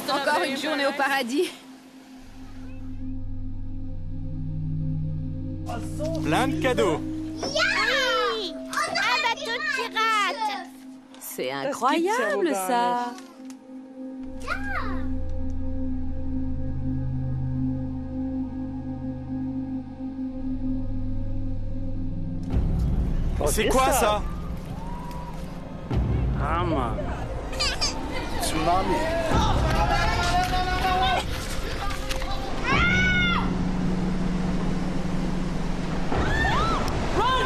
Encore une journée au paradis. Plein de cadeaux. Oui, un bateau de pirate. C'est incroyable, ça. C'est quoi ça? Hammer. Tsunami.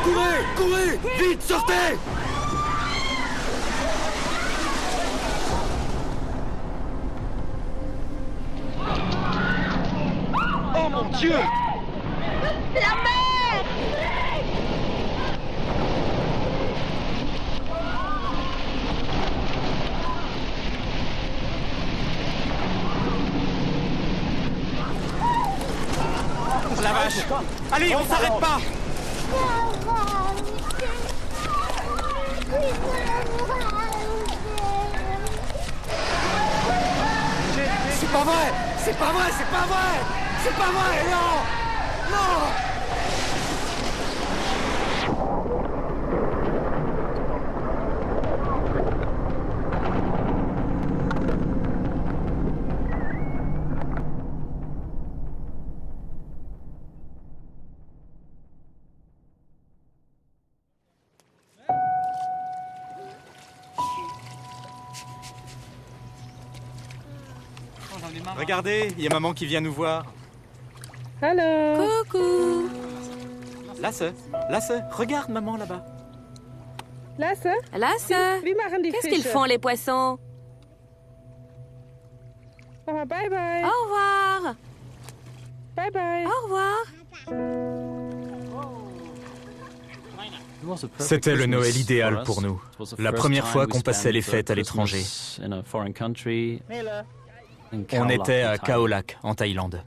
Courez! Courez! Vite, sortez! Oh mon Dieu! La mer! La vache! Allez, on s'arrête pas! C'est pas vrai! C'est pas vrai! C'est pas vrai! C'est pas vrai! Non! Non! Regardez, il y a maman qui vient nous voir. Hallo. Coucou. Lasse, regarde maman là-bas. Lasse, Lasse, wie machen die qu'est-ce qu'ils Fische? font, les poissons? Oh, bye bye. Au revoir. Bye bye. Au revoir. C'était le Noël idéal pour nous. La première fois qu'on passait les fêtes à l'étranger. On était à Khao Lak, en Thaïlande.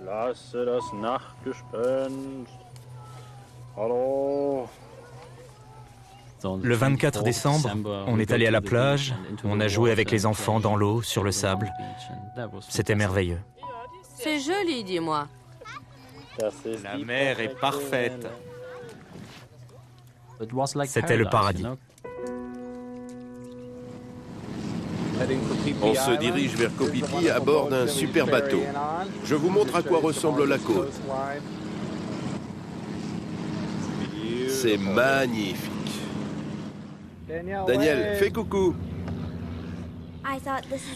Lasse das Nachtgespenst. Hallo. Le 24 décembre, on est allé à la plage, on a joué avec les enfants dans l'eau, sur le sable. C'était merveilleux. C'est joli, dis-moi. La mer est parfaite. C'était le paradis. On se dirige vers Koh Phi Phi à bord d'un super bateau. Je vous montre à quoi ressemble la côte. C'est magnifique. Daniel, fais coucou.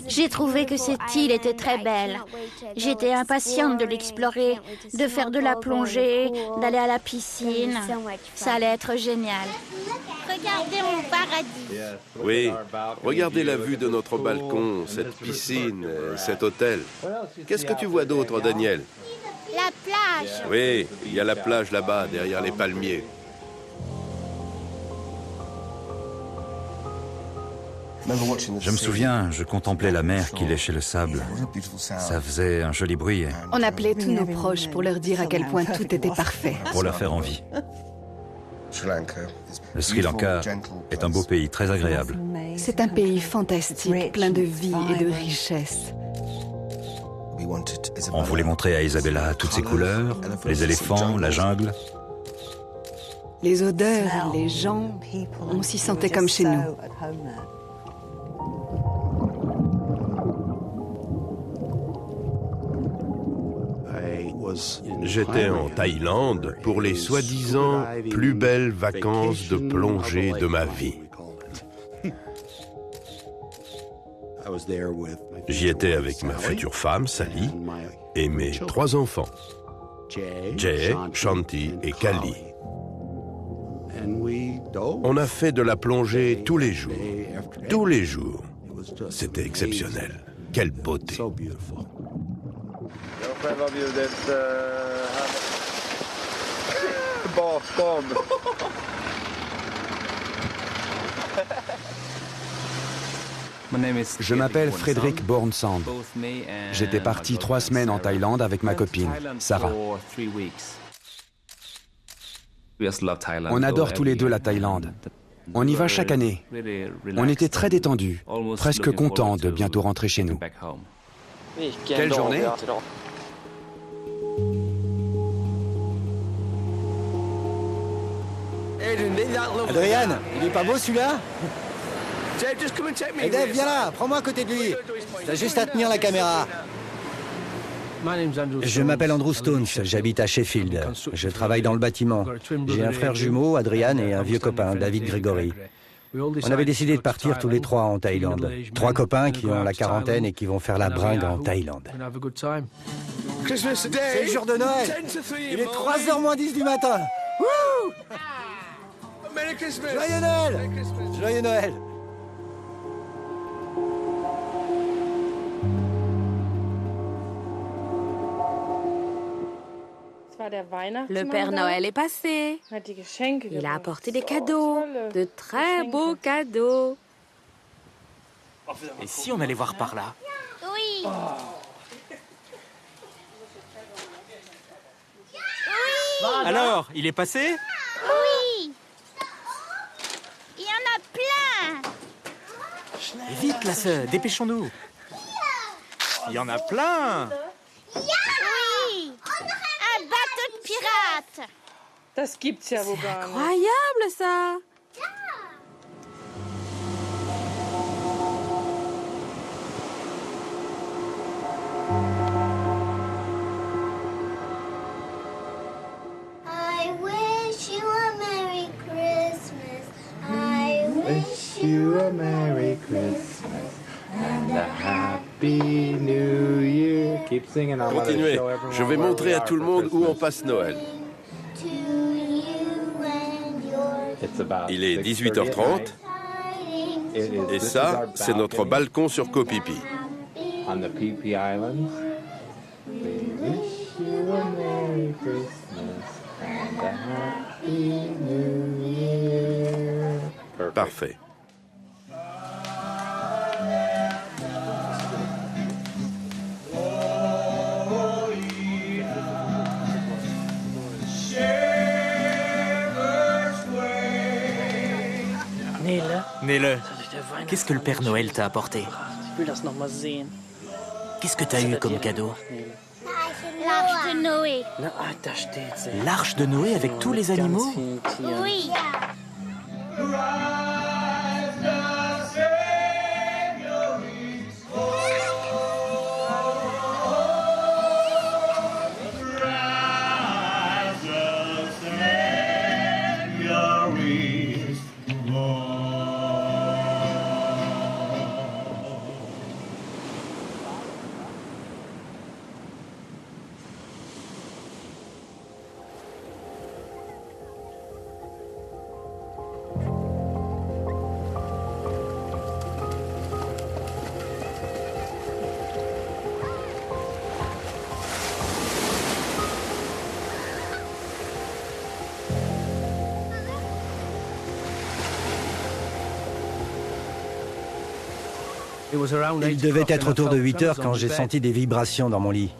J'ai trouvé que cette île était très belle. J'étais impatiente de l'explorer, de faire de la plongée, d'aller à la piscine. Ça allait être génial. Regardez mon paradis. Oui, regardez la vue de notre balcon, cette piscine, cet hôtel. Qu'est-ce que tu vois d'autre, Daniel? La plage. Oui, il y a la plage là-bas, derrière les palmiers. Je me souviens, je contemplais la mer qui léchait le sable. Ça faisait un joli bruit On appelait tous nos proches pour leur dire à quel point tout était parfait. pour leur faire envie. Le Sri Lanka est un beau pays très agréable. C'est un pays fantastique, plein de vie et de richesse. On voulait montrer à Isabella toutes ses couleurs, les éléphants, la jungle. Les odeurs, les gens, on s'y sentait comme chez nous. J'étais en Thaïlande pour les soi-disant plus belles vacances de plongée de ma vie. J'y étais avec ma future femme, Sally, et mes 3 enfants, Jay, Shanti et Kali. On a fait de la plongée tous les jours. Tous les jours. C'était exceptionnel. Quelle beauté. Je m'appelle Frédéric Bornsand. J'étais parti 3 semaines en Thaïlande avec ma copine, Sarah. On adore tous les deux la Thaïlande. On y va chaque année. On était très détendus, presque contents de bientôt rentrer chez nous. Quelle journée? Adrian, il est pas beau celui-là? Hey Dave, viens là, prends-moi à côté de lui. T'as juste à tenir la caméra. Je m'appelle Andrew Stones, j'habite à Sheffield. Je travaille dans le bâtiment. J'ai un frère jumeau, Adrian, et un vieux copain, David Gregory. On avait décidé de partir tous les trois en Thaïlande. 3 copains qui ont la quarantaine et qui vont faire la bringue en Thaïlande. C'est le jour de Noël. Il est 3h moins 10 du matin. Wouh! Joyeux Noël! Joyeux Noël! Le Père Noël est passé. Il a apporté des cadeaux, de très beaux cadeaux. Et si on allait voir par là? Oui. Alors, il est passé? Oui. Il y en a plein. Vite, Lasse, dépêchons-nous. Il y en a plein. Oui. Un bateau de pirates. C'est incroyable, ça. I wish you a Merry Christmas. I wish you a Merry Christmas and a Happy New Year. Keep singing. Continuez. Je vais montrer à tout le monde où on passe Noël. Il est 18h30 et ça, c'est notre balcon sur Koh Phi Phi. On the Phi Phi Islands. We wish you a Merry Christmas and a Happy New Year. Parfait. Nele, qu'est-ce que le Père Noël t'a apporté? Qu'est-ce que t'as eu comme cadeau? L'arche de Noé. L'arche de Noé avec tous les animaux? Oui. Il devait être autour de 8 heures quand j'ai senti des vibrations dans mon lit.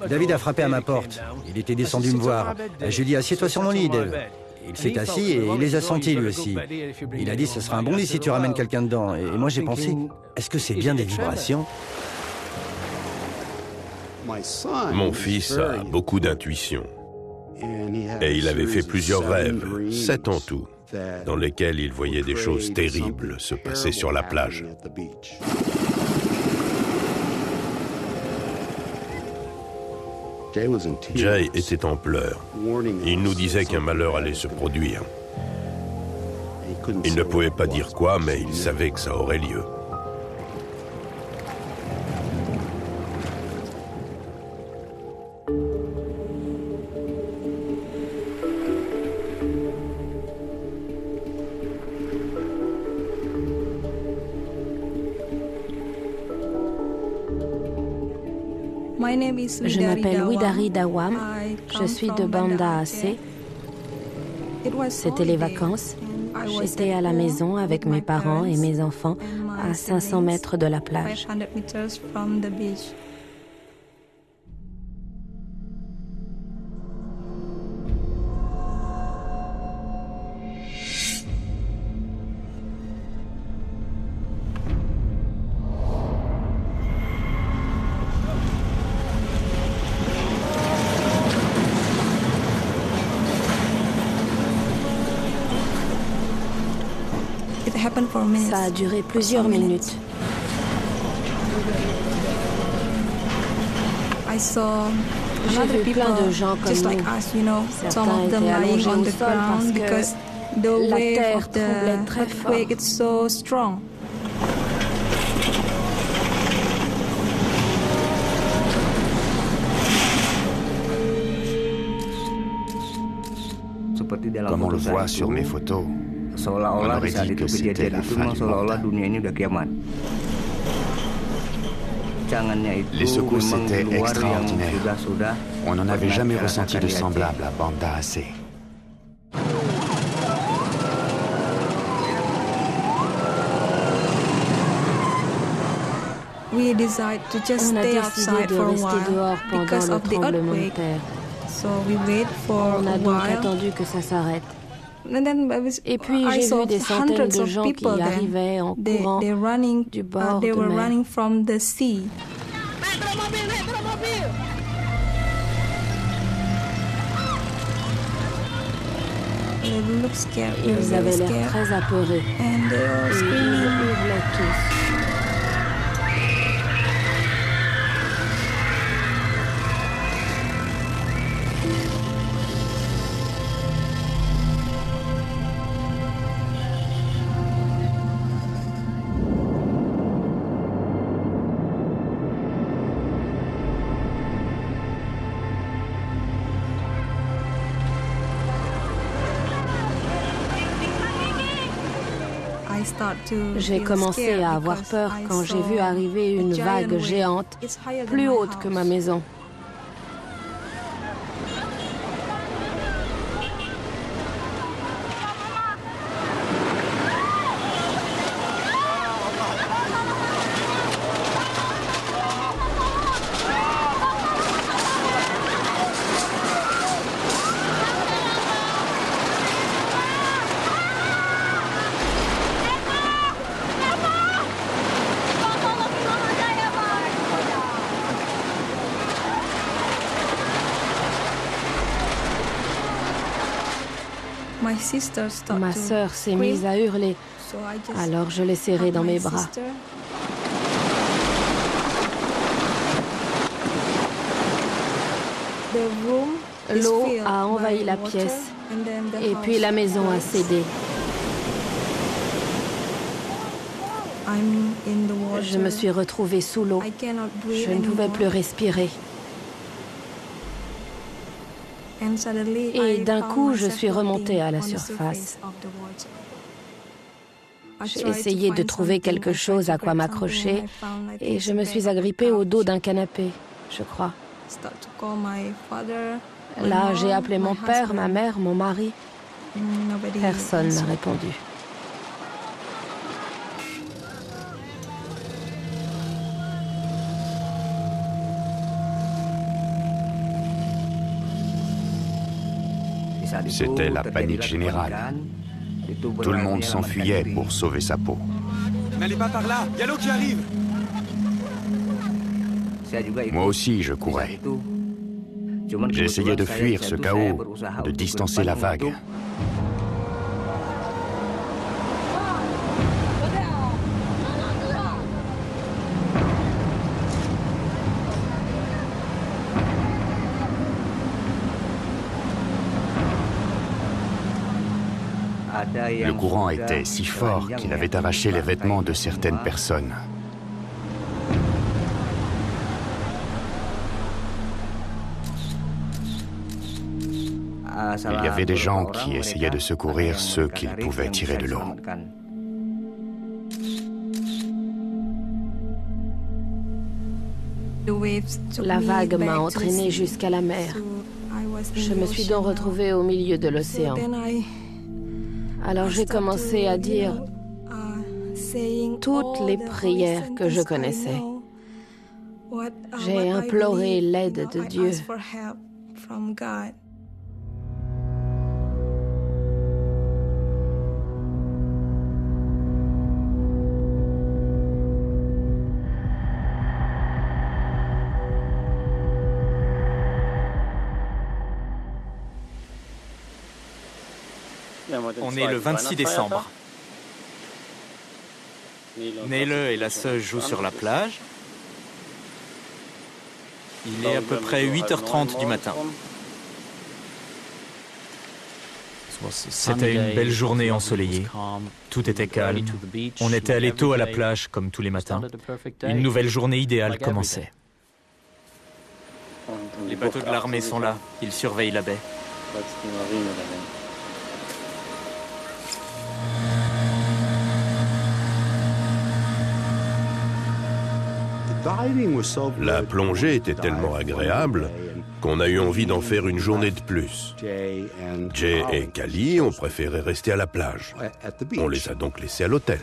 David a frappé à ma porte. Il était descendu me voir. Je lui ai dit, assieds-toi sur mon lit, Dave. Il s'est assis et il les a sentis lui aussi. Il a dit, ce sera un bon lit si tu ramènes quelqu'un dedans. Et moi j'ai pensé, est-ce que c'est bien des vibrations? Mon fils a beaucoup d'intuition. Et il avait fait plusieurs rêves, 7 en tout, dans lesquels il voyait des choses terribles se passer sur la plage. Jay était en pleurs. Il nous disait qu'un malheur allait se produire. Il ne pouvait pas dire quoi, mais il savait que ça aurait lieu. Je m'appelle Widari Dawam, je suis de Banda Aceh. C'était les vacances. J'étais à la maison avec mes parents et mes enfants à 500 mètres de la plage. Ça a duré plusieurs minutes. J'ai vu plein de gens comme nous. Certains étaient allongés au sol parce que la terre tremblait très fort. Comme on le voit sur mes photos, on aurait dit que c'était la fin du monde. Les secousses étaient extraordinaires. On n'en avait jamais ressenti de semblable à Banda Aceh. On a décidé de rester dehors pendant le tremblement de terre. On a donc attendu que ça s'arrête. Et puis j'ai vu des centaines de gens qui arrivaient en courant du bord de mer. Ils avaient l'air très apeurés. Et ils hurlaient tous. J'ai commencé à avoir peur quand j'ai vu arriver une vague géante, plus haute que ma maison. Ma sœur s'est mise à hurler, alors je l'ai serrée dans mes bras. L'eau a envahi la pièce et puis la maison a cédé. Je me suis retrouvée sous l'eau. Je ne pouvais plus respirer. Et d'un coup, je suis remontée à la surface. J'ai essayé de trouver quelque chose à quoi m'accrocher et je me suis agrippée au dos d'un canapé, je crois. Là, j'ai appelé mon père, ma mère, mon mari. Personne n'a répondu. C'était la panique générale. Tout le monde s'enfuyait pour sauver sa peau. N'allez pas par là, il y a l'eau qui arrive. Moi aussi, je courais. J'essayais de fuir ce chaos, de distancer la vague. Le courant était si fort qu'il avait arraché les vêtements de certaines personnes. Il y avait des gens qui essayaient de secourir ceux qu'ils pouvaient tirer de l'eau. La vague m'a entraînée jusqu'à la mer. Je me suis donc retrouvée au milieu de l'océan. Alors j'ai commencé à dire toutes les prières que je connaissais. J'ai imploré l'aide de Dieu. On est le 26 décembre. Nele et la sœur jouent sur la plage. Il est à peu près 8h30 du matin. C'était une belle journée ensoleillée. Tout était calme. On était allé tôt à la plage, comme tous les matins. Une nouvelle journée idéale commençait. Les bateaux de l'armée sont là. Ils surveillent la baie. La plongée était tellement agréable qu'on a eu envie d'en faire une journée de plus. Jay et Callie ont préféré rester à la plage. On les a donc laissés à l'hôtel.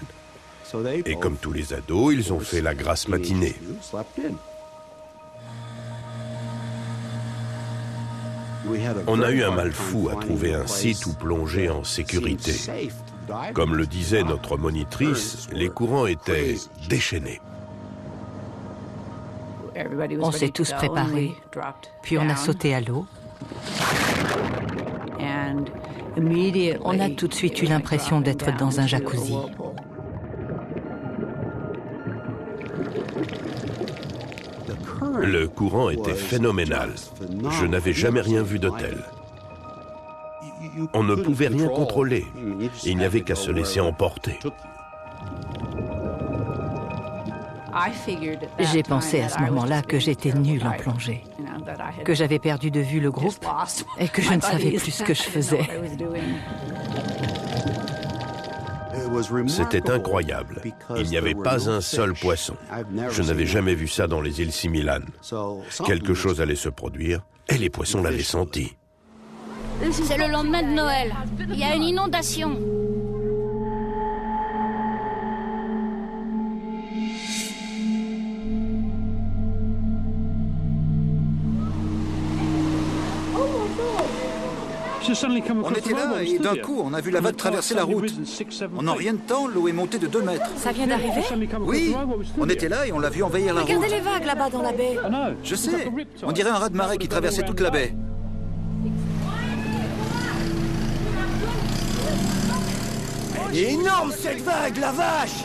Et comme tous les ados, ils ont fait la grasse matinée. On a eu un mal fou à trouver un site où plonger en sécurité. Comme le disait notre monitrice, les courants étaient déchaînés. On s'est tous préparés, puis on a sauté à l'eau. On a tout de suite eu l'impression d'être dans un jacuzzi. Le courant était phénoménal. Je n'avais jamais rien vu de tel. On ne pouvait rien contrôler. Il n'y avait qu'à se laisser emporter. J'ai pensé à ce moment-là que j'étais nulle en plongée, que j'avais perdu de vue le groupe et que je ne savais plus ce que je faisais. C'était incroyable. Il n'y avait pas un seul poisson. Je n'avais jamais vu ça dans les îles Similan. Quelque chose allait se produire et les poissons l'avaient senti. C'est le lendemain de Noël. Il y a une inondation. On était là et d'un coup, on a vu la vague traverser la route. En rien de temps, l'eau est montée de 2 mètres. Ça vient d'arriver? Oui, on était là et on l'a vu envahir la route. Regardez les vagues là-bas dans la baie. Je sais, on dirait un raz-de-marée qui traversait toute la baie. Elle est énorme cette vague, la vache!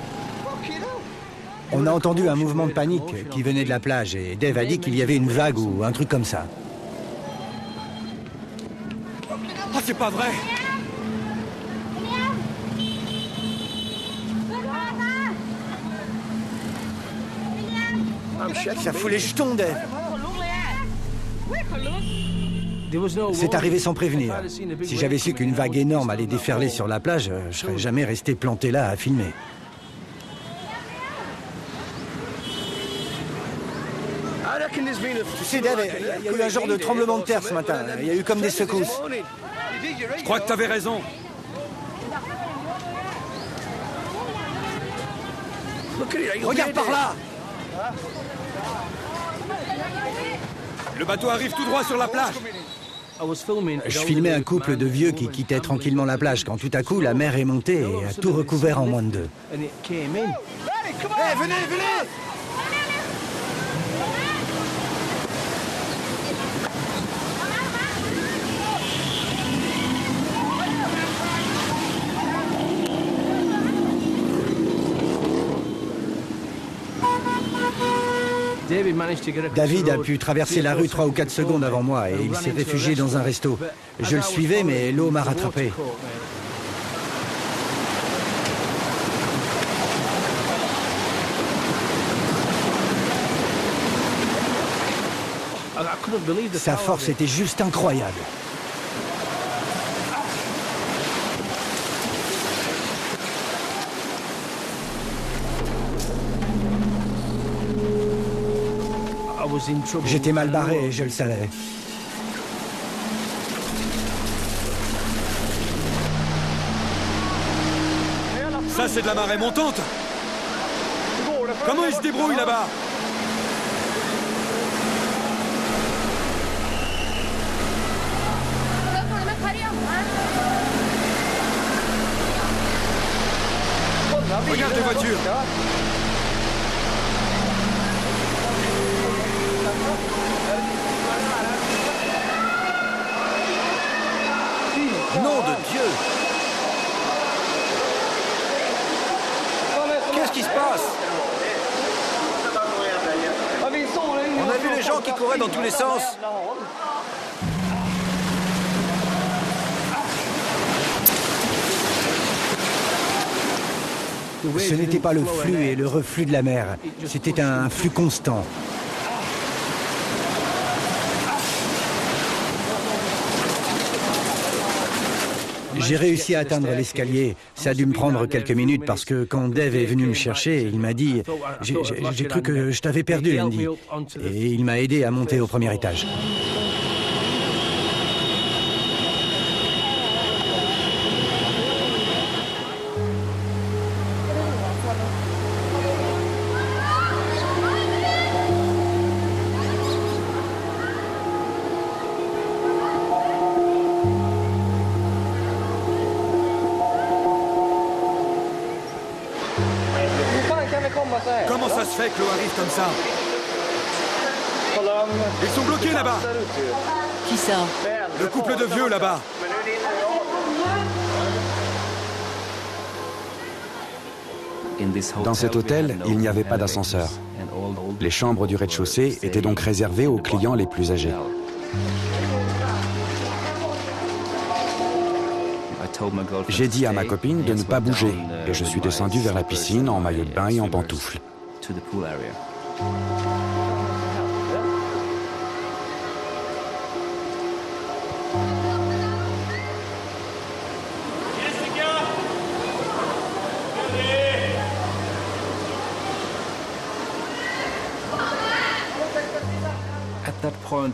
On a entendu un mouvement de panique qui venait de la plage et Dave a dit qu'il y avait une vague ou un truc comme ça. Ah, c'est pas vrai! Ça fout les jetons, Dave. C'est arrivé sans prévenir. Si j'avais su qu'une vague énorme allait déferler sur la plage, je serais jamais resté planté là à filmer. Tu sais, Dave, il y a eu un genre de tremblement de terre ce matin. Il y a eu comme des secousses. Je crois que t'avais raison. Regarde par là! Le bateau arrive tout droit sur la plage. Je filmais un couple de vieux qui quittait tranquillement la plage quand tout à coup la mer est montée et a tout recouvert en moins de 2. Hey, venez, venez! David a pu traverser la rue 3 ou 4 secondes avant moi et il s'est réfugié dans un resto. Je le suivais, mais l'eau m'a rattrapé. Sa force était juste incroyable. J'étais mal barré et je le savais. Ça, c'est de la marée montante. Comment ils se débrouillent là-bas? Regarde les voitures. Nom de Dieu! Qu'est-ce qui se passe? gens qui couraient dans tous les sens. Ce n'était pas le flux et le reflux de la mer, c'était un flux constant. J'ai réussi à atteindre l'escalier. Ça a dû me prendre quelques minutes parce que quand Dave est venu me chercher, il m'a dit « J'ai cru que je t'avais perdu, Andy ». Et il m'a aidé à monter au premier étage. Comment ça se fait que l'eau arrive comme ça? Ils sont bloqués là-bas. Qui ça? Le couple de vieux là-bas. Dans cet hôtel, il n'y avait pas d'ascenseur. Les chambres du rez-de-chaussée étaient donc réservées aux clients les plus âgés. J'ai dit à ma copine de ne pas bouger et je suis descendu vers la piscine en maillot de bain et en pantoufles.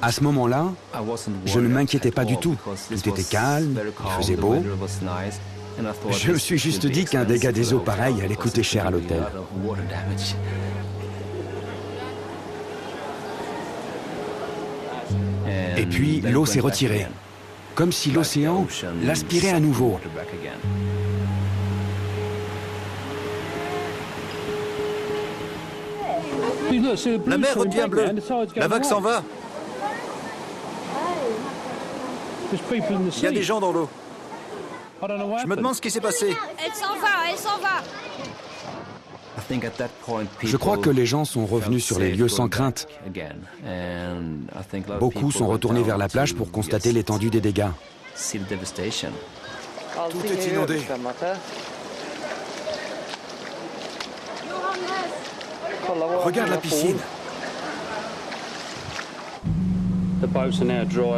À ce moment-là, je ne m'inquiétais pas du tout. Tout était calme, il faisait beau. Je me suis juste dit qu'un dégât des eaux pareil allait coûter cher à l'hôtel. Et puis l'eau s'est retirée, comme si l'océan l'aspirait à nouveau. La mer redevient bleue. La vague s'en va. Il y a des gens dans l'eau. Je me demande ce qui s'est passé. Elle s'en va, elle s'en va. Je crois que les gens sont revenus sur les lieux sans crainte. Beaucoup sont retournés vers la plage pour constater l'étendue des dégâts. Tout est inondé. Regarde la piscine.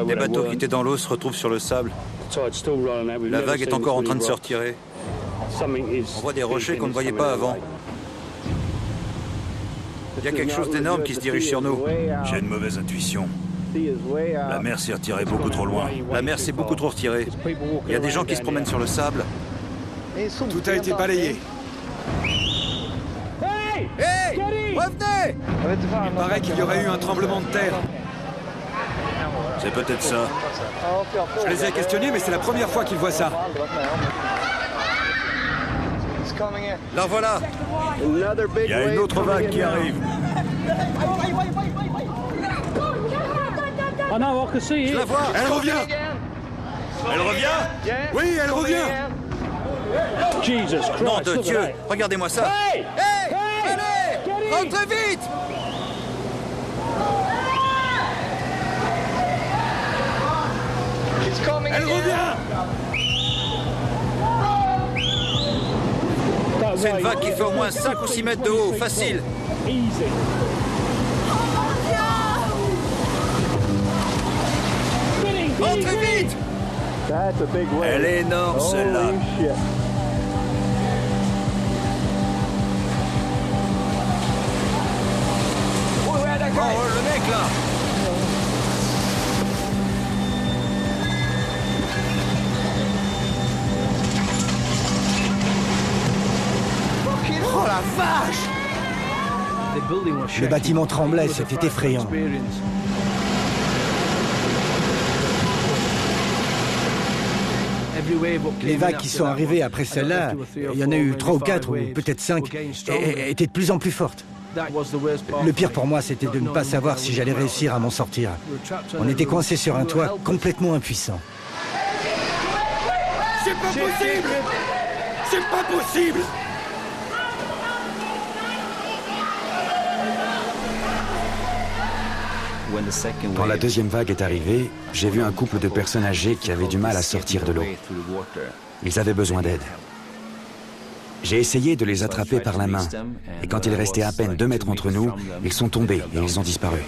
Les bateaux qui étaient dans l'eau se retrouvent sur le sable. La vague est encore en train de se retirer. On voit des rochers qu'on ne voyait pas avant. Il y a quelque chose d'énorme qui se dirige sur nous. J'ai une mauvaise intuition. La mer s'est retirée beaucoup trop loin. La mer s'est beaucoup trop retirée. Il y a des gens qui se promènent sur le sable. Tout a été balayé. Hey! Revenez! Il paraît qu'il y aurait eu un tremblement de terre. C'est peut-être ça. Je les ai questionnés, mais c'est la première fois qu'ils voient ça. La voilà! Il y a une autre vague qui arrive. Je la vois! Elle revient! Elle revient? Oui, elle revient! Nom de Dieu! Regardez-moi ça! Hey! Allez! Rentrez vite! Elle revient! C'est une vague qui fait au moins 5 ou 6 mètres de haut, facile. Rentrez vite! Elle est énorme, celle-là. Oh, le mec, là! Oh la vache! Le bâtiment tremblait, c'était effrayant. Les vagues qui sont arrivées après celle-là, il y en a eu 3 ou 4, ou peut-être 5, étaient de plus en plus fortes. Le pire pour moi, c'était de ne pas savoir si j'allais réussir à m'en sortir. On était coincés sur un toit complètement impuissant. C'est pas possible! C'est pas possible! Quand la deuxième vague est arrivée, j'ai vu un couple de personnes âgées qui avaient du mal à sortir de l'eau. Ils avaient besoin d'aide. J'ai essayé de les attraper par la main, et quand il restait à peine 2 mètres entre nous, ils sont tombés et ils ont disparu.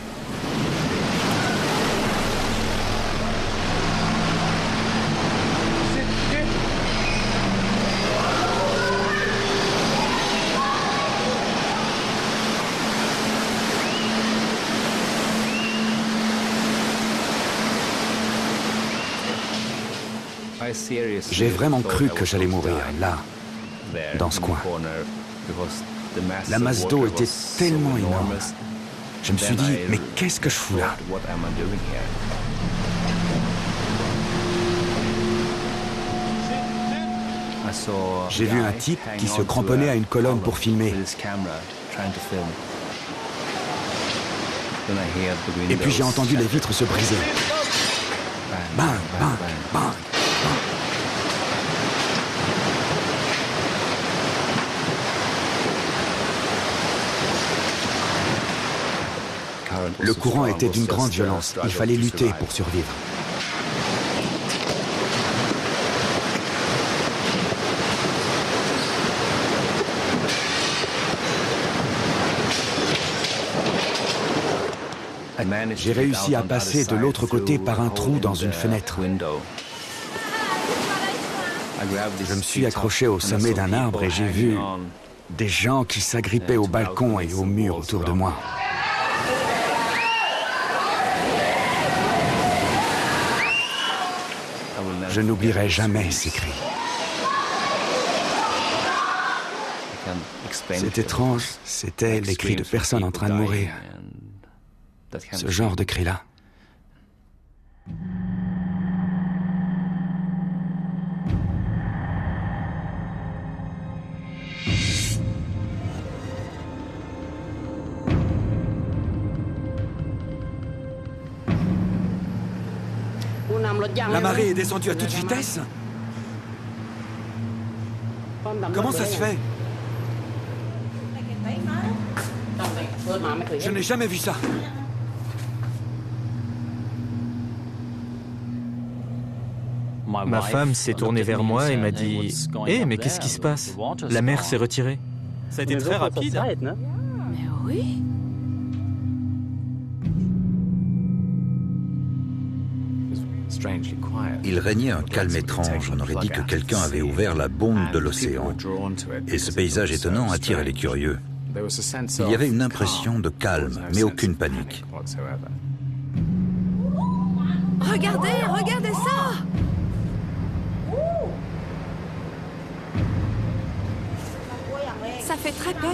J'ai vraiment cru que j'allais mourir, là, dans ce coin. La masse d'eau était tellement énorme. Je me suis dit, mais qu'est-ce que je fous là? J'ai vu un type qui se cramponnait à une colonne pour filmer. Et puis j'ai entendu les vitres se briser. Bang, bang, bang. Le courant était d'une grande violence. Il fallait lutter pour survivre. J'ai réussi à passer de l'autre côté par un trou dans une fenêtre. Je me suis accroché au sommet d'un arbre et j'ai vu des gens qui s'agrippaient au balcon et aux murs autour de moi. Je n'oublierai jamais ces cris. C'est étrange, c'était les cris de personnes en train de mourir. Ce genre de cris-là. La marée est descendue à toute vitesse? Comment ça se fait? Je n'ai jamais vu ça. Ma femme s'est tournée vers moi et m'a dit « Hé, mais qu'est-ce qui se passe? La mer s'est retirée. » Ça a été très rapide. Mais oui. Il régnait un calme étrange. On aurait dit que quelqu'un avait ouvert la bombe de l'océan. Et ce paysage étonnant attirait les curieux. Il y avait une impression de calme, mais aucune panique. Regardez, regardez ça! Ça fait très peur.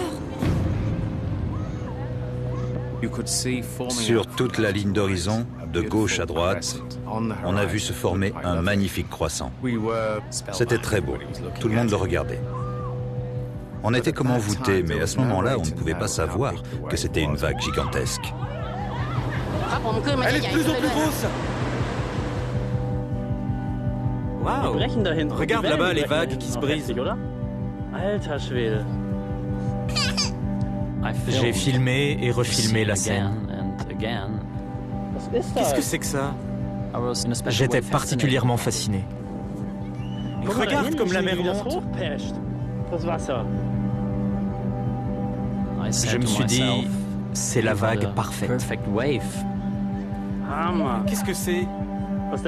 Sur toute la ligne d'horizon, de gauche à droite, on a vu se former un magnifique croissant. C'était très beau. Tout le monde le regardait. On était comme envoûtés, mais à ce moment-là, on ne pouvait pas savoir que c'était une vague gigantesque. Elle est de plus en plus grosse. Waouh! Regarde là-bas les vagues qui se brisent. J'ai filmé et refilmé la scène. Qu'est-ce que c'est que ça? J'étais particulièrement fasciné. Regarde comme la mer monte. Je me suis dit, c'est la vague parfaite. Qu'est-ce que c'est?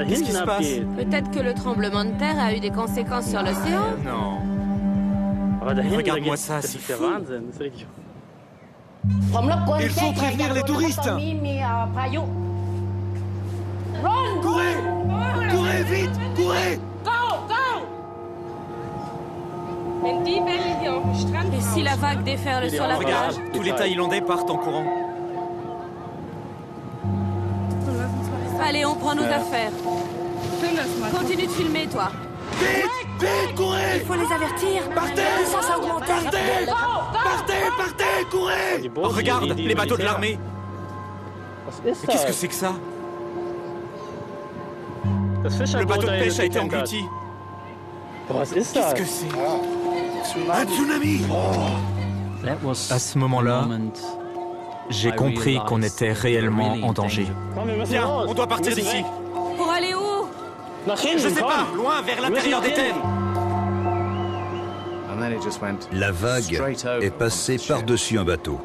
Qu'est-ce qui se passe? Peut-être que le tremblement de terre a eu des conséquences sur l'océan. Non. Regarde-moi ça, c'est fou. Ils font prévenir les touristes. Courez! Courez vite! Courez! Et si la vague déferle sur la plage? Regarde, tous les Thaïlandais partent en courant. Allez, on prend nos affaires. Continue de filmer, toi. Vite! Vite! Courez! Il faut les avertir. Partez! La puissance a augmenté. Partez! Partez! Partez! Courez! Regarde, les bateaux de l'armée. Qu'est-ce que c'est que ça? Le bateau de pêche a été englouti. Qu'est-ce que c'est? Un tsunami! À ce moment-là, j'ai compris qu'on était réellement en danger. Tiens, on doit partir d'ici. Pour aller où? Je sais pas, loin, vers l'intérieur des terres. La vague est passée par-dessus un bateau.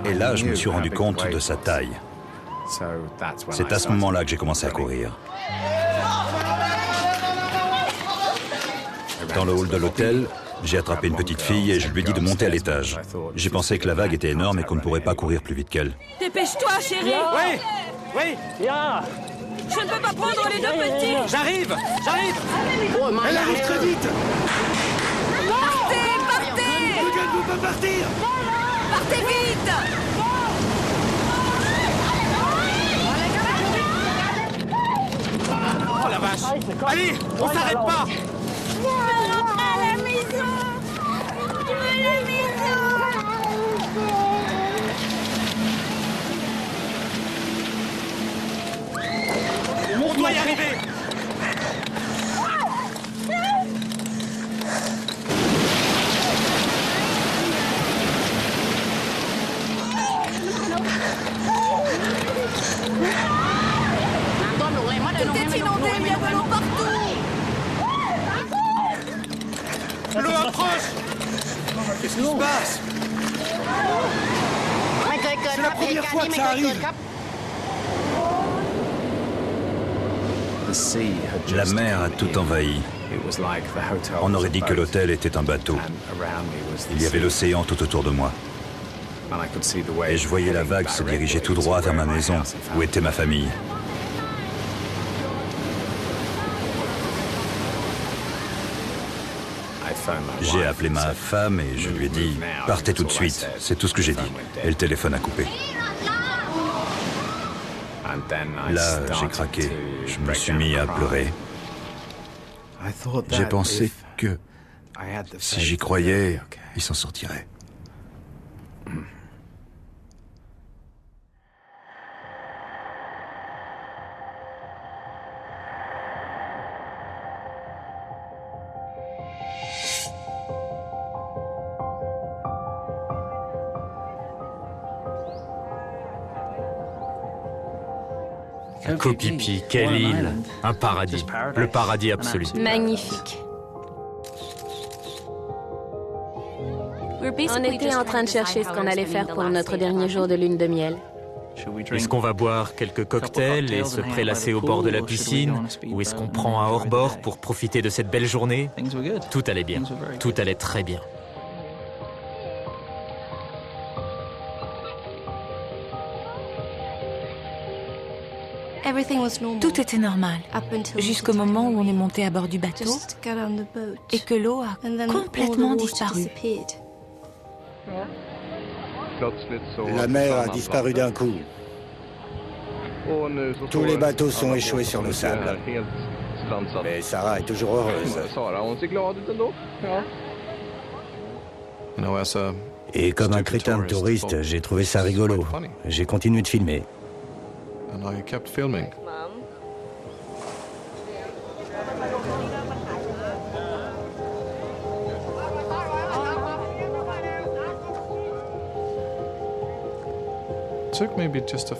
Et là, je me suis rendu compte de sa taille. C'est à ce moment-là que j'ai commencé à courir. Dans le hall de l'hôtel, j'ai attrapé une petite fille et je lui ai dit de monter à l'étage. J'ai pensé que la vague était énorme et qu'on ne pourrait pas courir plus vite qu'elle. Dépêche-toi, chérie. Oui, oui. Je ne peux pas prendre les deux petits. J'arrive. Elle arrive très vite. Partez. Regarde-vous pas partir. Partez vite. Oh la vache. Allez, on s'arrête pas. Je veux rentrer à la maison. Je veux la maison. On doit y arriver. Tout est inondé, il y a de l'eau partout. L'eau approche. Qu'est-ce qui se passe? C'est la première fois que ça arrive. La mer a tout envahi. On aurait dit que l'hôtel était un bateau. Il y avait l'océan tout autour de moi. Et je voyais la vague se diriger tout droit vers ma maison, où était ma famille. J'ai appelé ma femme et je lui ai dit « Partez tout de suite ». C'est tout ce que j'ai dit. Et le téléphone a coupé. Là, j'ai craqué. Je me suis mis à pleurer. J'ai pensé que si j'y croyais, il s'en sortirait. Koh Phi Phi, quelle île, un paradis, le paradis absolu. Magnifique. On était en train de chercher ce qu'on allait faire pour notre dernier jour de lune de miel. Est-ce qu'on va boire quelques cocktails et se prélasser au bord de la piscine? Ou est-ce qu'on prend un hors-bord pour profiter de cette belle journée? Tout allait bien, tout allait très bien. Tout était normal, jusqu'au moment où on est monté à bord du bateau et que l'eau a complètement disparu. La mer a disparu d'un coup. Tous les bateaux sont échoués sur le sable. Mais Sarah est toujours heureuse. Et comme un crétin de touriste, j'ai trouvé ça rigolo. J'ai continué de filmer.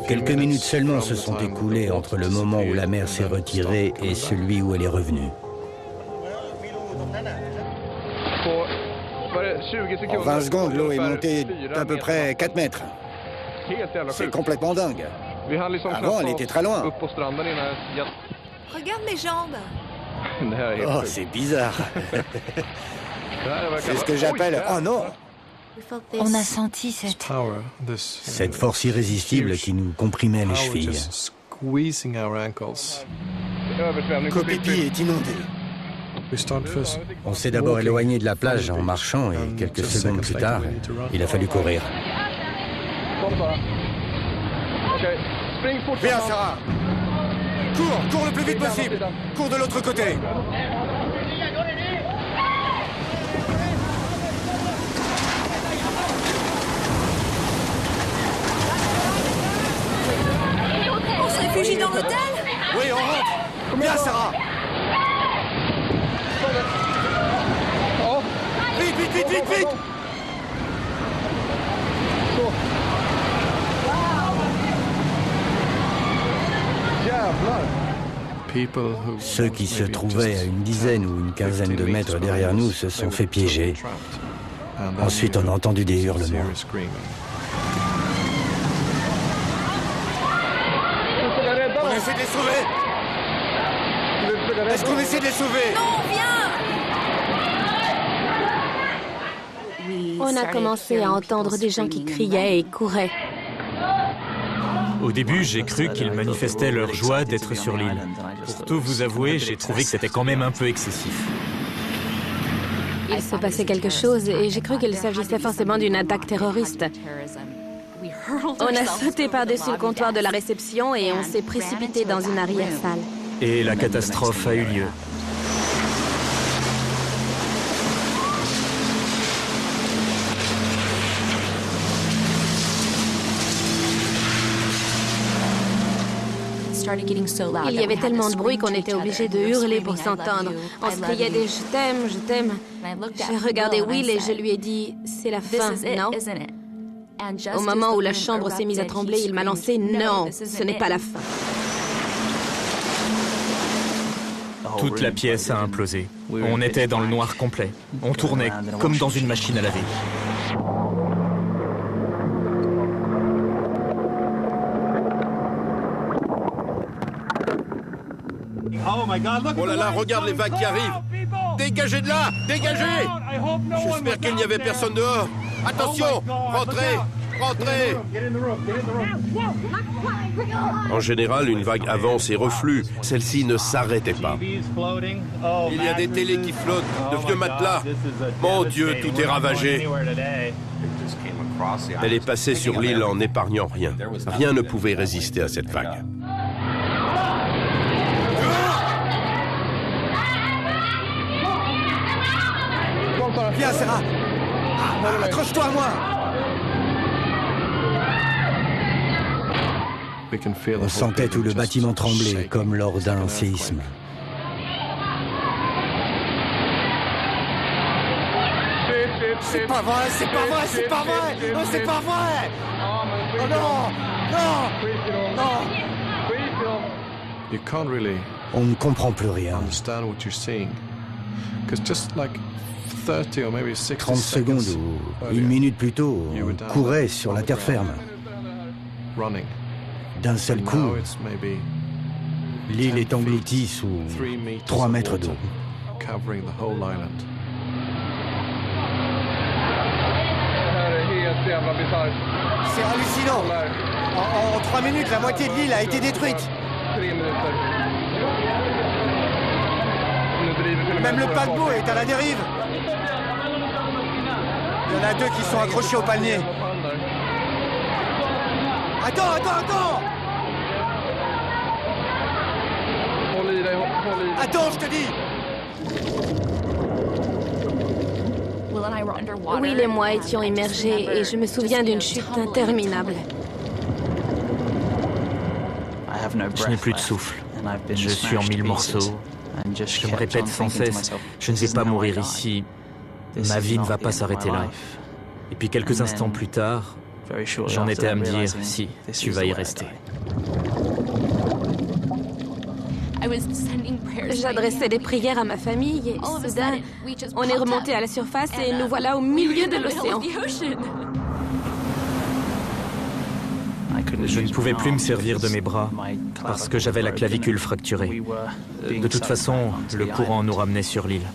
Quelques minutes seulement se sont écoulées entre le moment où la mer s'est retirée et celui où elle est revenue. En 20 secondes, l'eau est montée d'à peu près 4 mètres. C'est complètement dingue. Avant, elle était très loin. Regarde mes jambes. Oh, c'est bizarre. C'est ce que j'appelle... Oh non! On a senti cette force irrésistible qui nous comprimait les chevilles. Koh Phi Phi est inondé. On s'est d'abord éloigné de la plage en marchant et quelques secondes plus tard, il a fallu courir. Viens, Sarah. Cours le plus vite possible. Cours de l'autre côté. On se réfugie dans l'hôtel? Oui, on rentre. Viens, Sarah. Vite, vite, vite, vite, vite. Ceux qui se trouvaient à une dizaine ou une quinzaine de mètres derrière nous se sont fait piéger. Ensuite, on a entendu des hurlements. On essaie de les sauver. Est-ce qu'on essaie de les sauver? Non, viens! On a commencé à entendre des gens qui criaient et couraient. Au début, j'ai cru qu'ils manifestaient leur joie d'être sur l'île. Pour tout vous avouer, j'ai trouvé que c'était quand même un peu excessif. Il se passait quelque chose et j'ai cru qu'il s'agissait forcément d'une attaque terroriste. On a sauté par-dessus le comptoir de la réception et on s'est précipité dans une arrière-salle. Et la catastrophe a eu lieu. Il y avait tellement de bruit qu'on était obligé de hurler pour s'entendre. On se criait des « je t'aime, je t'aime ». J'ai regardé Will et je lui ai dit « c'est la fin, non ?» Au moment où la chambre s'est mise à trembler, il m'a lancé « non, ce n'est pas la fin ». Toute la pièce a implosé. On était dans le noir complet. On tournait comme dans une machine à laver. Oh là là, regarde les vagues qui arrivent! Dégagez de là! Dégagez! J'espère qu'il n'y avait personne dehors. Attention! Rentrez! Rentrez! En général, une vague avance et reflue. Celle-ci ne s'arrêtait pas. Il y a des télés qui flottent, de vieux matelas. Mon Dieu, tout est ravagé. Elle est passée sur l'île en n'épargnant rien. Rien ne pouvait résister à cette vague. Viens, Sarah! Accroche-toi à moi! On sentait tout le bâtiment trembler, comme lors d'un séisme. C'est pas vrai, c'est pas vrai, c'est pas vrai! Oh, c'est pas vrai! Oh non! Non! Non! On ne comprend plus rien. 30 secondes ou une minute plus tôt, on courait sur la terre ferme. D'un seul coup, l'île est engloutie sous 3 mètres d'eau. C'est hallucinant! En 3 minutes, la moitié de l'île a été détruite! Même le paquebot est à la dérive! Il y en a 2 qui sont accrochés au palmier. Attends! Attends, je te dis! Will et moi étions immergés et je me souviens d'une chute interminable. Je n'ai plus de souffle. Je suis en 1000 morceaux. Je me répète sans cesse, je ne vais pas mourir ici. Ma vie ne va pas s'arrêter là. Et puis quelques instants plus tard, j'en étais à me dire, si, tu vas y rester. J'adressais des prières à ma famille et soudain, on est remonté à la surface et nous voilà au milieu de l'océan. Je ne pouvais plus me servir de mes bras parce que j'avais la clavicule fracturée. De toute façon, le courant nous ramenait sur l'île.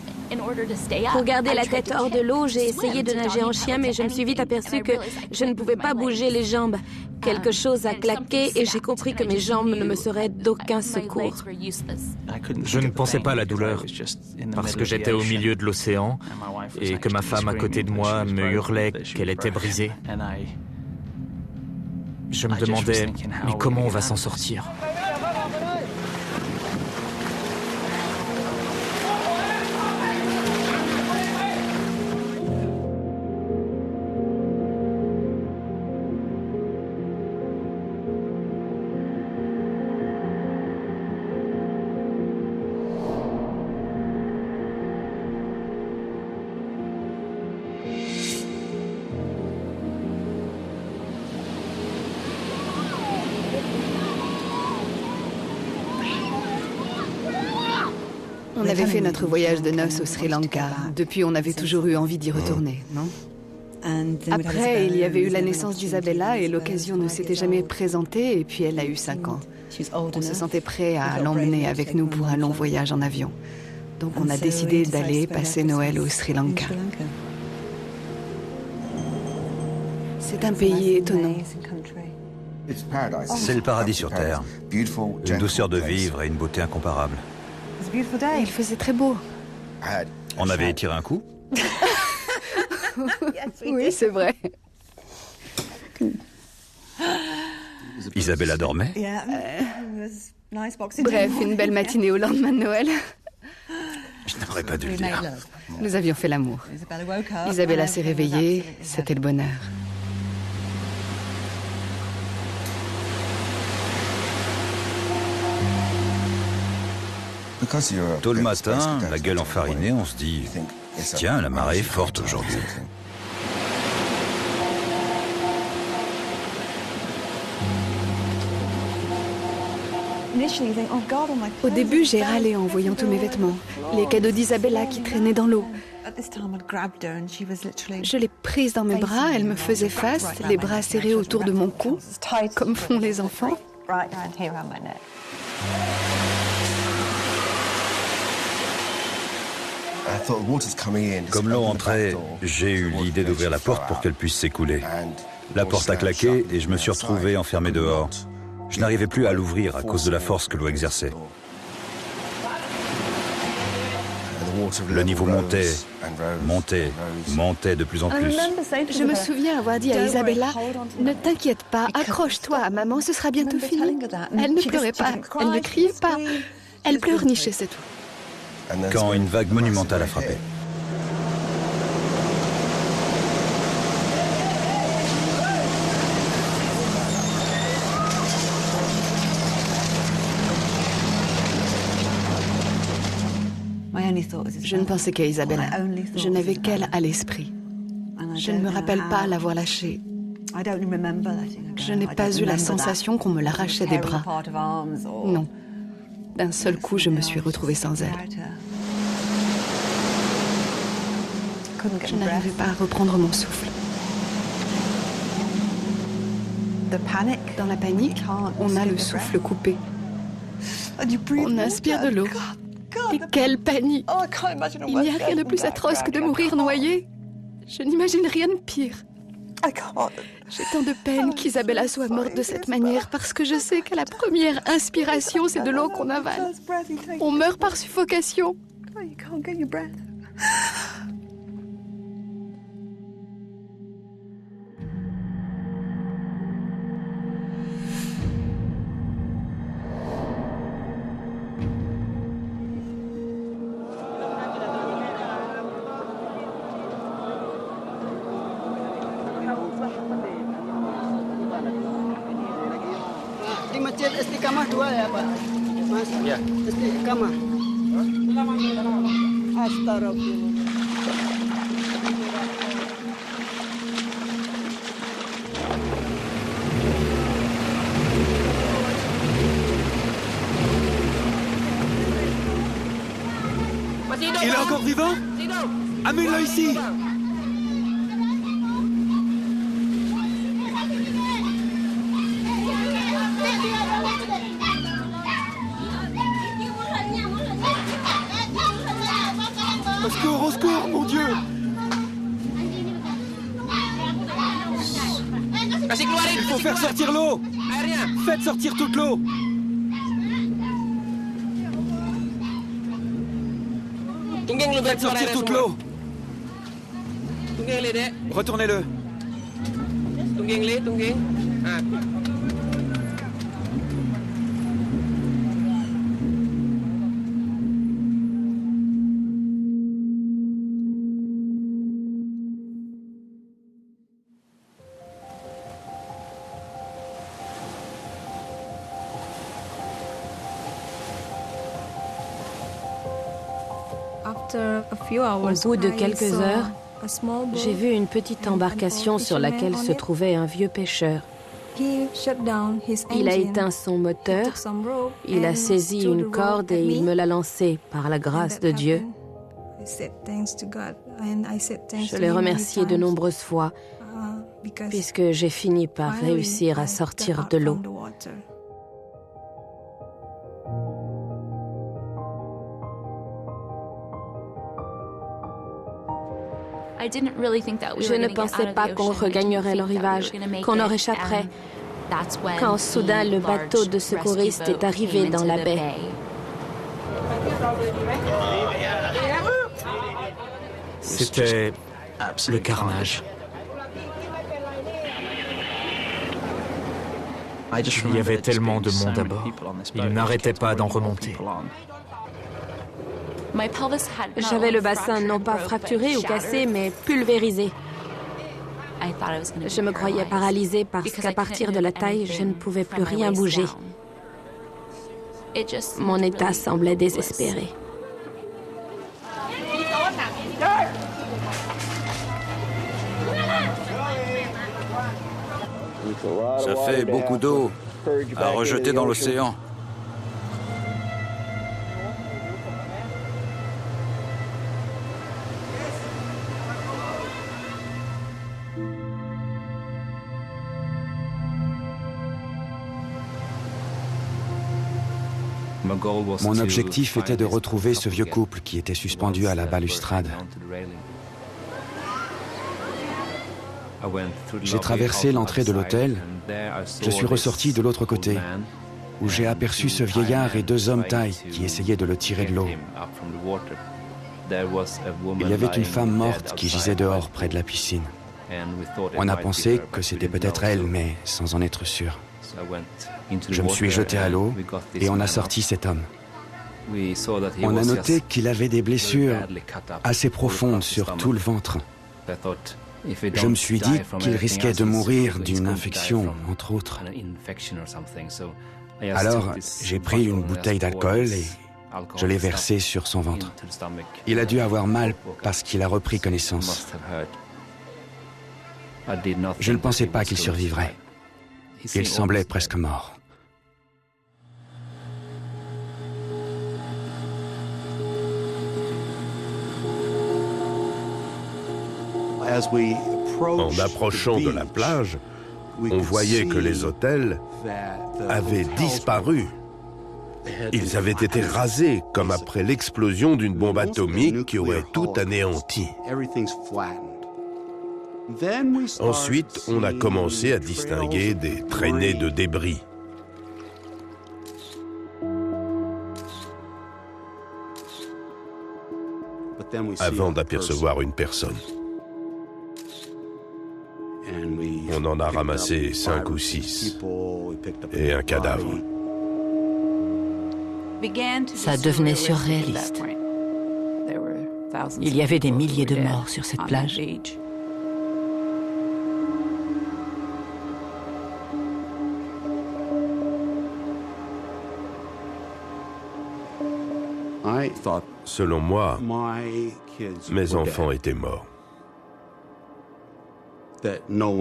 Pour garder la tête hors de l'eau, j'ai essayé de nager en chien, mais je me suis vite aperçue que je ne pouvais pas bouger les jambes. Quelque chose a claqué et j'ai compris que mes jambes ne me seraient d'aucun secours. Je ne pensais pas à la douleur, parce que j'étais au milieu de l'océan et que ma femme à côté de moi me hurlait qu'elle était brisée. Je me demandais, mais comment on va s'en sortir ? On avait fait notre voyage de noces au Sri Lanka. Depuis, on avait toujours eu envie d'y retourner, non? Après, il y avait eu la naissance d'Isabella et l'occasion ne s'était jamais présentée et puis elle a eu 5 ans. On se sentait prêt à l'emmener avec nous pour un long voyage en avion. Donc on a décidé d'aller passer Noël au Sri Lanka. C'est un pays étonnant. C'est le paradis sur Terre. Une douceur de vivre et une beauté incomparable. Il faisait très beau. On avait étiré un coup? Oui, c'est vrai. Isabella dormait? Bref, une belle matinée au lendemain de Noël. Je n'aurais pas dû le dire. Nous avions fait l'amour. Isabella s'est réveillée, c'était le bonheur. Tôt le matin, la gueule enfarinée, on se dit « Tiens, la marée est forte aujourd'hui ». Au début, j'ai râlé en voyant tous mes vêtements, les cadeaux d'Isabella qui traînaient dans l'eau. Je l'ai prise dans mes bras, elle me faisait face, les bras serrés autour de mon cou, comme font les enfants. Comme l'eau entrait, j'ai eu l'idée d'ouvrir la porte pour qu'elle puisse s'écouler. La porte a claqué et je me suis retrouvé enfermé dehors. Je n'arrivais plus à l'ouvrir à cause de la force que l'eau exerçait. Le niveau montait de plus en plus. Je me souviens avoir dit à Isabella, « Ne t'inquiète pas, accroche-toi, maman, ce sera bientôt fini. » Elle ne pleurait pas, elle ne criait pas. Elle pleurnichait, c'est tout. Quand une vague monumentale a frappé. Je ne pensais qu'à Isabella. Je n'avais qu'elle à l'esprit. Je ne me rappelle pas l'avoir lâchée. Je n'ai pas eu la sensation qu'on me l'arrachait des bras. Non. D'un seul coup, je me suis retrouvée sans elle. Je n'arrivais pas à reprendre mon souffle. Dans la panique, on a le souffle coupé. On inspire de l'eau. Et quelle panique! Il n'y a rien de plus atroce que de mourir noyé. Je n'imagine rien de pire. J'ai tant de peine qu'Isabella soit morte de cette manière parce que je sais qu'à la première inspiration, c'est de l'eau qu'on avale. On meurt par suffocation. Istiqamah 2 ya Pak? Mas? Ya. Istiqamah. Astagfirullah. Il est encore vivant? Amène-le ici! Au secours, mon Dieu! Il faut faire sortir l'eau! Faites sortir toute l'eau! Faites sortir toute l'eau! Retournez-le! Au bout de quelques heures, j'ai vu une petite embarcation sur laquelle se trouvait un vieux pêcheur. Il a éteint son moteur, il a saisi une corde et il me l'a lancée par la grâce de Dieu. Je l'ai remercié de nombreuses fois puisque j'ai fini par réussir à sortir de l'eau. Je ne pensais pas qu'on regagnerait le rivage, qu'on en réchapperait, quand soudain le bateau de secouristes est arrivé dans la baie. C'était le carnage. Il y avait tellement de monde à bord. Il n'arrêtait pas d'en remonter. J'avais le bassin non pas fracturé ou cassé, mais pulvérisé. Je me croyais paralysée parce qu'à partir de la taille, je ne pouvais plus rien bouger. Mon état semblait désespéré. Ça fait beaucoup d'eau à rejeter dans l'océan. Mon objectif était de retrouver ce vieux couple qui était suspendu à la balustrade. J'ai traversé l'entrée de l'hôtel. Je suis ressorti de l'autre côté, où j'ai aperçu ce vieillard et deux hommes thaïs qui essayaient de le tirer de l'eau. Il y avait une femme morte qui gisait dehors près de la piscine. On a pensé que c'était peut-être elle, mais sans en être sûr. Je me suis jeté à l'eau et on a sorti cet homme. On a noté qu'il avait des blessures assez profondes sur tout le ventre. Je me suis dit qu'il risquait de mourir d'une infection, entre autres. Alors, j'ai pris une bouteille d'alcool et je l'ai versée sur son ventre. Il a dû avoir mal parce qu'il a repris connaissance. Je ne pensais pas qu'il survivrait. Il semblait presque mort. En approchant de la plage, on voyait que les hôtels avaient disparu. Ils avaient été rasés comme après l'explosion d'une bombe atomique qui aurait tout anéanti. Ensuite, on a commencé à distinguer des traînées de débris. Avant d'apercevoir une personne. On en a ramassé 5 ou 6 et un cadavre. Ça devenait surréaliste. Il y avait des milliers de morts sur cette plage. Selon moi, mes enfants étaient morts.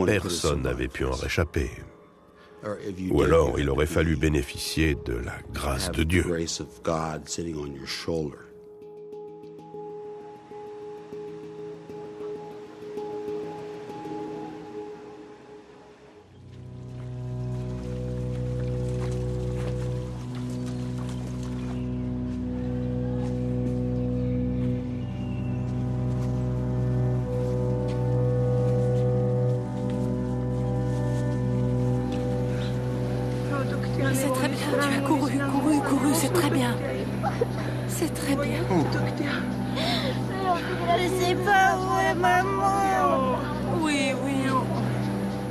Personne n'avait pu en réchapper. Ou alors, il aurait fallu bénéficier de la grâce de Dieu. C'est très bien, tu as couru, c'est très bien. C'est très bien. Je sais pas où est maman. Oui.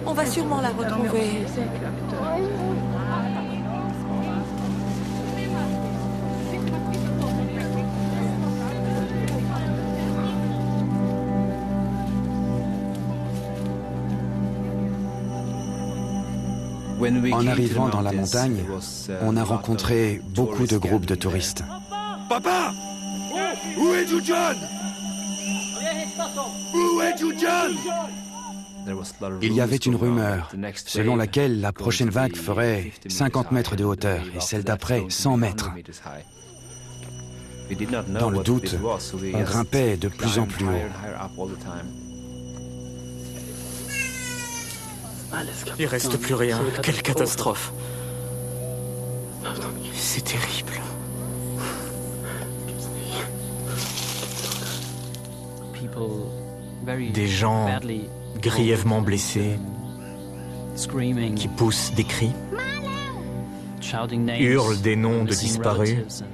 On va sûrement la retrouver. En arrivant dans la montagne, on a rencontré beaucoup de groupes de touristes. Papa! Où es-tu, John? Où es-tu, John? Il y avait une rumeur selon laquelle la prochaine vague ferait 50 mètres de hauteur et celle d'après 100 mètres. Dans le doute, on grimpait de plus en plus haut. Il reste plus rien. Quelle catastrophe. C'est terrible. Des gens grièvement blessés qui poussent des cris, hurlent des noms de disparus.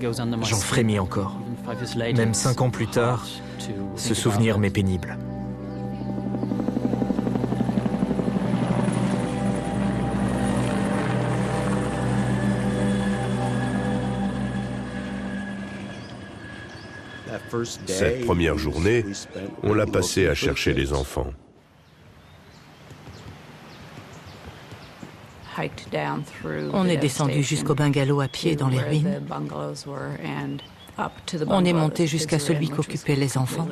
J'en frémis encore. Même 5 ans plus tard, ce souvenir m'est pénible. Cette première journée, on l'a passée à chercher les enfants. On est descendu jusqu'au bungalow à pied dans les ruines. On est monté jusqu'à celui qu'occupaient les enfants,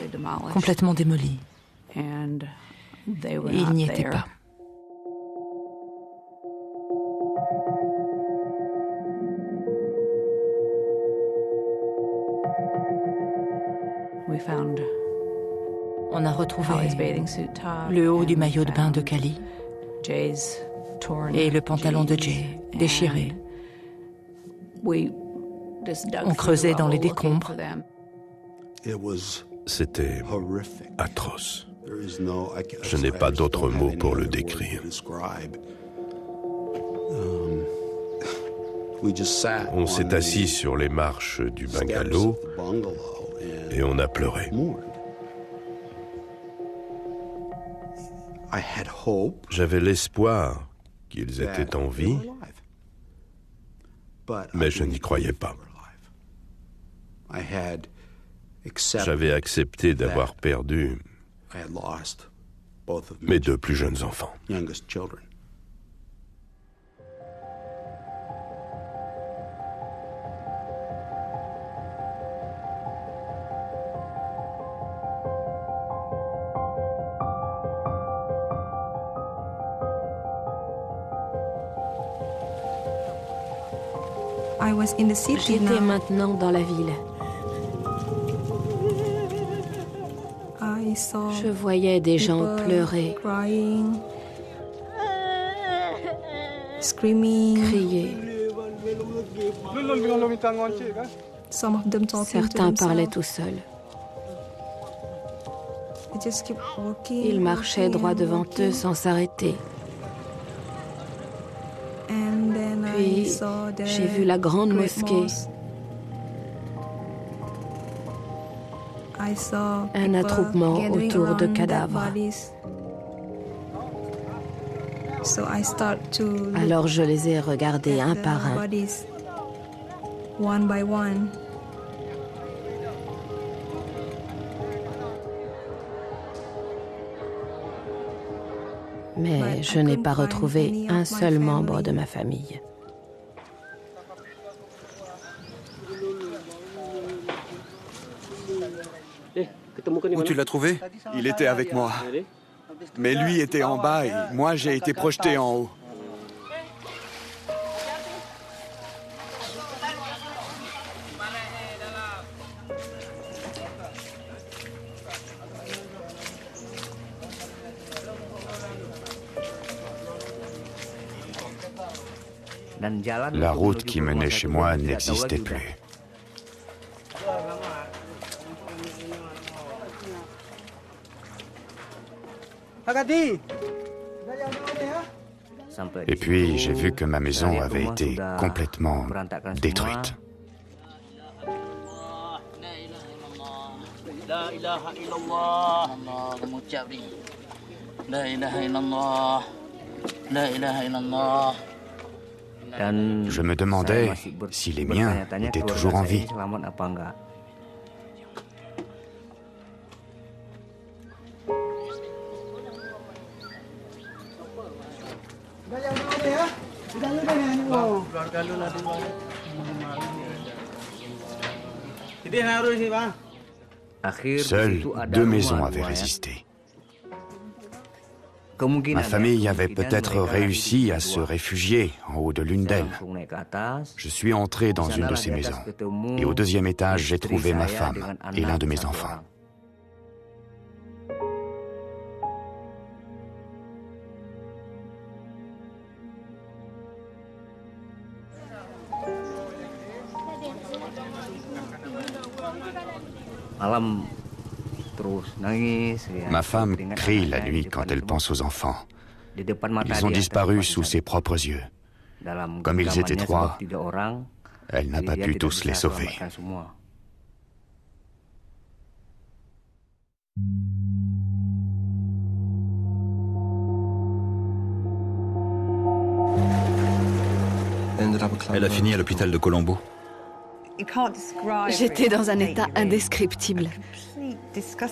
complètement démoli. Ils n'y étaient pas. On a retrouvé le haut du maillot de bain de Kali et le pantalon de Jay déchiré. On creusait dans les décombres. C'était atroce. Je n'ai pas d'autres mots pour le décrire. On s'est assis sur les marches du bungalow et on a pleuré. J'avais l'espoir qu'ils étaient en vie, mais je n'y croyais pas. J'avais accepté d'avoir perdu mes 2 plus jeunes enfants. J'étais maintenant dans la ville. Je voyais des gens pleurer, crier. Certains parlaient tout seuls. Ils marchaient droit devant eux sans s'arrêter. Puis, j'ai vu la grande mosquée. Un attroupement autour de cadavres. Alors je les ai regardés un par un. Mais je n'ai pas retrouvé un seul membre de ma famille. Où tu l'as trouvé? Il était avec moi. Mais lui était en bas et moi j'ai été projeté en haut. La route qui menait chez moi n'existait plus. Et puis j'ai vu que ma maison avait été complètement détruite. Je me demandais si les miens étaient toujours en vie. Seules 2 maisons avaient résisté. Ma famille avait peut-être réussi à se réfugier en haut de l'une d'elles. Je suis entré dans une de ces maisons. Et au deuxième étage, j'ai trouvé ma femme et l'un de mes enfants. Ma femme crie la nuit quand elle pense aux enfants. Ils ont disparu sous ses propres yeux. Comme ils étaient 3, elle n'a pas pu tous les sauver. Elle a fini à l'hôpital de Colombo. J'étais dans un état indescriptible,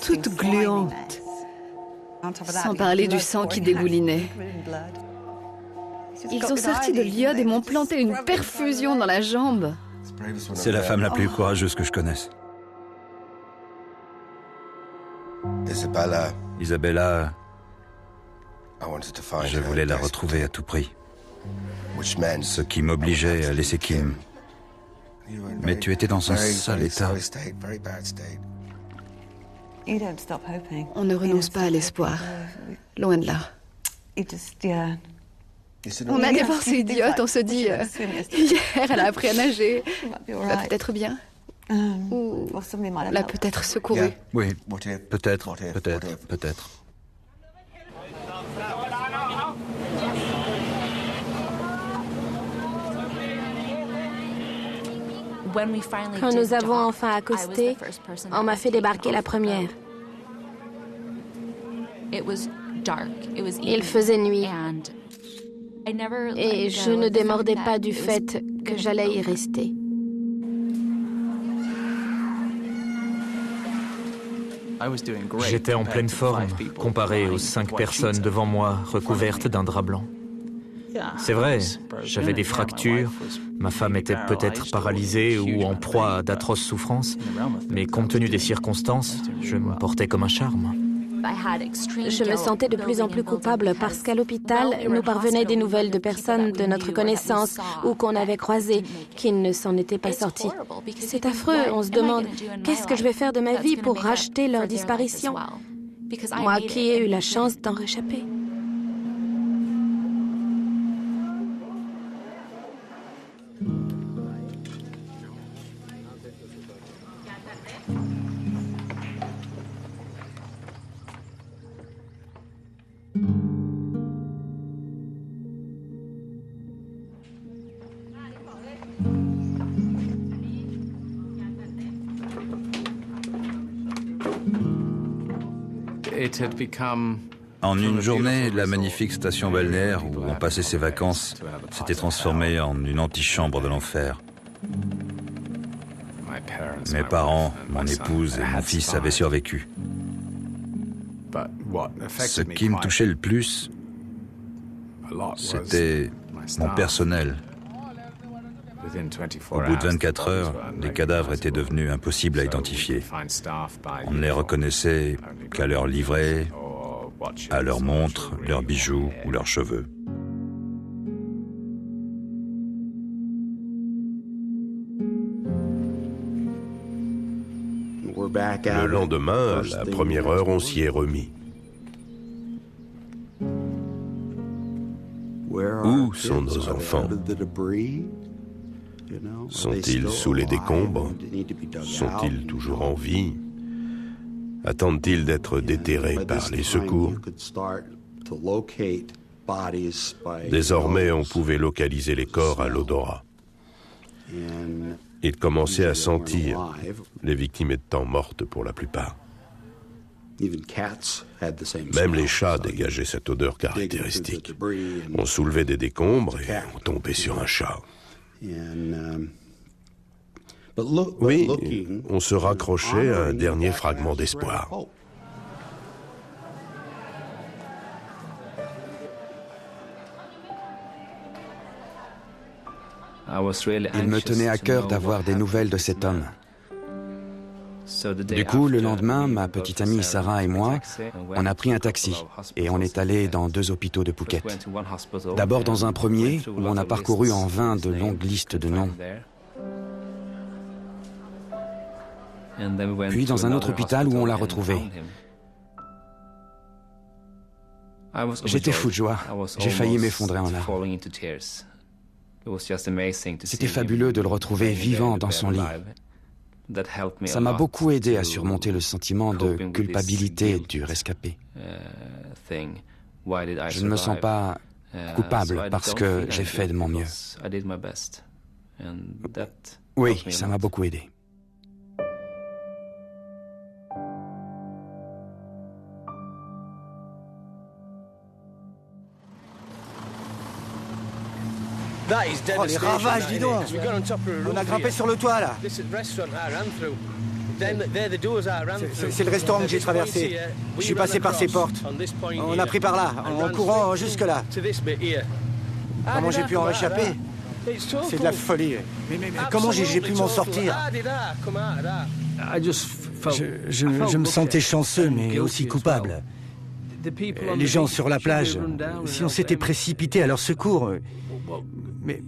toute gluante, sans parler du sang qui dégoulinait. Ils ont sorti de l'iode et m'ont planté une perfusion dans la jambe. C'est la femme la plus courageuse que je connaisse. Isabella, je voulais la retrouver à tout prix. Ce qui m'obligeait à laisser Kim. Mais tu étais dans un sale état. On ne renonce pas à l'espoir. Loin de là. On a des pensées idiotes, on se dit hier elle a appris à nager. Elle va peut-être bien. Ou l'a peut-être secouru. Oui, peut-être. Quand nous avons enfin accosté, on m'a fait débarquer la première. Il faisait nuit. Et je ne démordais pas du fait que j'allais y rester. J'étais en pleine forme, comparé aux 5 personnes devant moi recouvertes d'un drap blanc. C'est vrai, j'avais des fractures, ma femme était peut-être paralysée ou en proie à d'atroces souffrances, mais compte tenu des circonstances, je me portais comme un charme. Je me sentais de plus en plus coupable parce qu'à l'hôpital, nous parvenaient des nouvelles de personnes de notre connaissance ou qu'on avait croisées qui ne s'en étaient pas sorties. C'est affreux, on se demande qu'est-ce que je vais faire de ma vie pour racheter leur disparition, moi qui ai eu la chance d'en réchapper. En une journée, la magnifique station balnéaire où on passait ses vacances s'était transformée en une antichambre de l'enfer. Mes parents, mon épouse et mon fils avaient survécu. Ce qui me touchait le plus, c'était mon personnel. Au bout de 24 heures, les cadavres étaient devenus impossibles à identifier. On ne les reconnaissait qu'à leur livret, à leurs montres, leurs bijoux ou leurs cheveux. Le lendemain, à la première heure, on s'y est remis. Où sont nos enfants? Sont-ils sous les décombres? Sont-ils toujours en vie? Attendent-ils d'être déterrés par les secours? Désormais, on pouvait localiser les corps à l'odorat. Ils commençaient à sentir les victimes étant mortes pour la plupart. Même les chats dégageaient cette odeur caractéristique. On soulevait des décombres et on tombait sur un chat. Oui, on se raccrochait à un dernier fragment d'espoir. Il me tenait à cœur d'avoir des nouvelles de cet homme. Du coup, le lendemain, ma petite amie Sarah et moi, on a pris un taxi et on est allé dans 2 hôpitaux de Phuket. D'abord dans un premier, où on a parcouru en vain de longues listes de noms. Puis dans un autre hôpital où on l'a retrouvé. J'étais fou de joie. J'ai failli m'effondrer en larmes. C'était fabuleux de le retrouver vivant dans son lit. Ça m'a beaucoup aidé à surmonter le sentiment de culpabilité du rescapé. Je ne me sens pas coupable parce que j'ai fait de mon mieux. Oui, ça m'a beaucoup aidé. Oh, les ravages, dis donc! On a grimpé sur le toit, là. C'est le restaurant que j'ai traversé. Je suis passé par ces portes. On a pris par là, en courant jusque-là. Comment j'ai pu en réchapper? C'est de la folie. Mais comment j'ai pu m'en sortir? Je me sentais chanceux, mais aussi coupable. Les gens sur la plage, si on s'était précipité à leur secours... Mais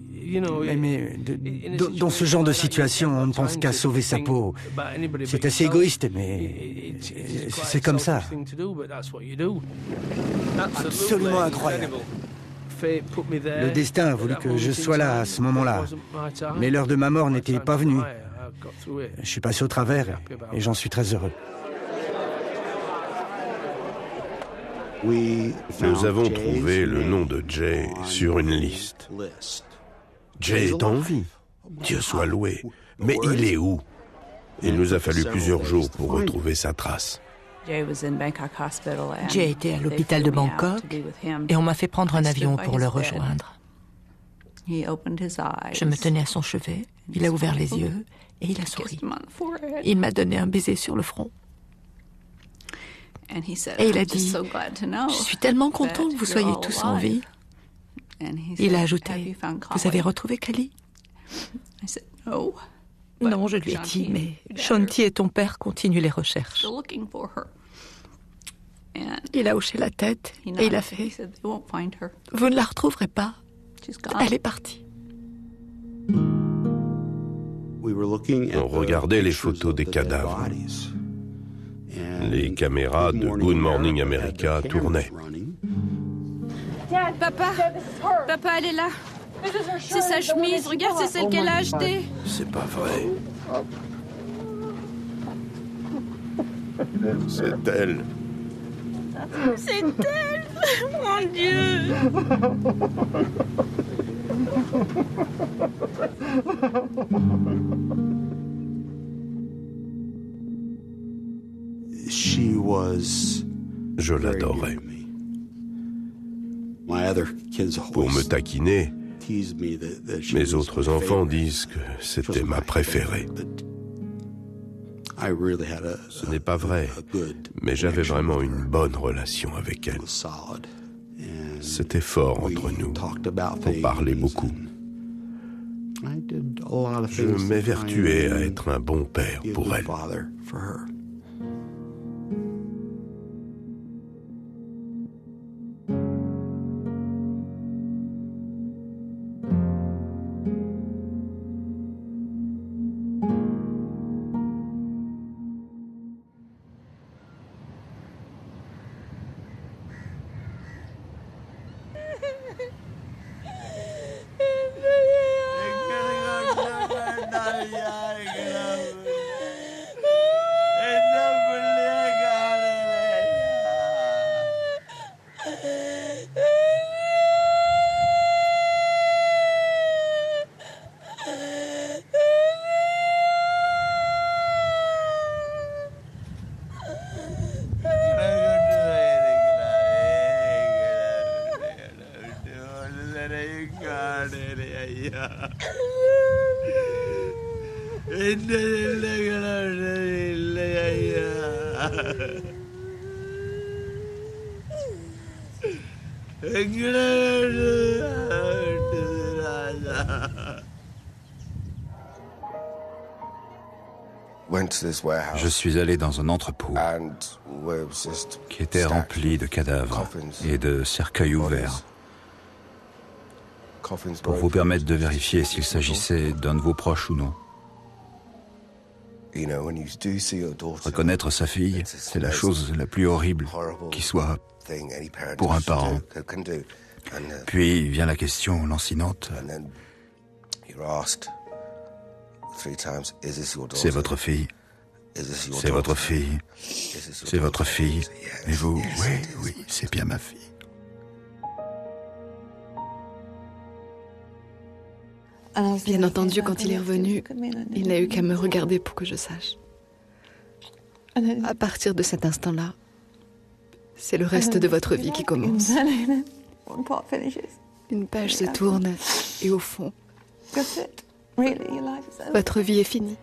dans ce genre de situation, on ne pense qu'à sauver sa peau. C'est assez égoïste, mais c'est comme ça. Absolument incroyable. Le destin a voulu que je sois là à ce moment-là. Mais l'heure de ma mort n'était pas venue. Je suis passé au travers et j'en suis très heureux. Nous avons trouvé le nom de Jay sur une liste. Jay est en vie, Dieu soit loué. Mais il est où? Il nous a fallu plusieurs jours pour retrouver sa trace. Jay était à l'hôpital de Bangkok et on m'a fait prendre un avion pour le rejoindre. Je me tenais à son chevet, il a ouvert les yeux et il a souri. Il m'a donné un baiser sur le front. Et il a dit, je suis tellement content que vous soyez tous en vie. Il a ajouté, vous avez retrouvé Kali? Non, je lui ai dit, mais Shanti et ton père continuent les recherches. Il a hoché la tête et il a fait, vous ne la retrouverez pas, elle est partie. On regardait les photos des cadavres. Les caméras de Good Morning America tournaient. Papa, elle est là. C'est sa chemise, regarde, c'est celle qu'elle a achetée. C'est pas vrai. C'est elle. C'est elle, mon Dieu. Je l'adorais. Pour me taquiner, mes autres enfants disent que c'était ma préférée. Ce n'est pas vrai, mais j'avais vraiment une bonne relation avec elle. C'était fort entre nous. On parlait beaucoup. Je m'évertuais à être un bon père pour elle. Je suis allé dans un entrepôt qui était rempli de cadavres et de cercueils ouverts pour vous permettre de vérifier s'il s'agissait d'un de vos proches ou non. Reconnaître sa fille, c'est la chose la plus horrible qui soit pour un parent. Puis vient la question lancinante. C'est votre fille. C'est votre fille. C'est votre fille. Et vous, oui, c'est bien ma fille. Bien entendu, quand il est revenu, il n'a eu qu'à me regarder pour que je sache. À partir de cet instant-là, c'est le reste de votre vie qui commence. Une page se tourne et au fond, votre vie est finie.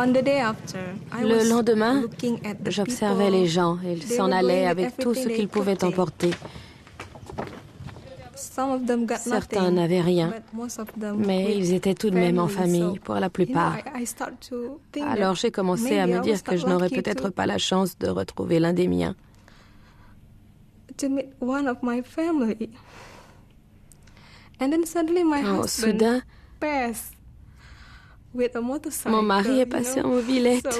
Le lendemain, j'observais les gens. Ils s'en allaient avec tout ce qu'ils pouvaient emporter. Certains n'avaient rien, mais ils étaient tout de même en famille, pour la plupart. Alors j'ai commencé à me dire que je n'aurais peut-être pas la chance de retrouver l'un des miens. Oh, soudain, mon mari est passé en mobilette.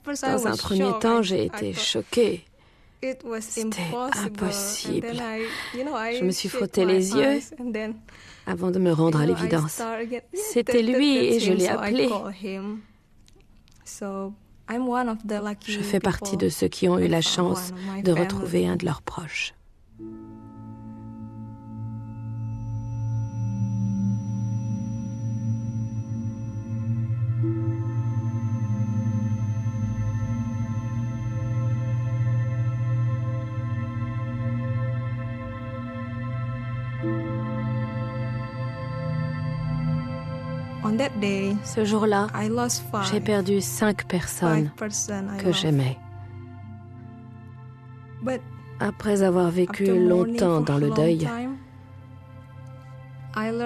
Dans un premier temps, j'ai été choquée. C'était impossible. Je me suis frotté les yeux avant de me rendre à l'évidence. C'était lui et je l'ai appelé. Je fais partie de ceux qui ont eu la chance de retrouver un de leurs proches. Ce jour-là, j'ai perdu 5 personnes que j'aimais. Après avoir vécu longtemps dans le deuil,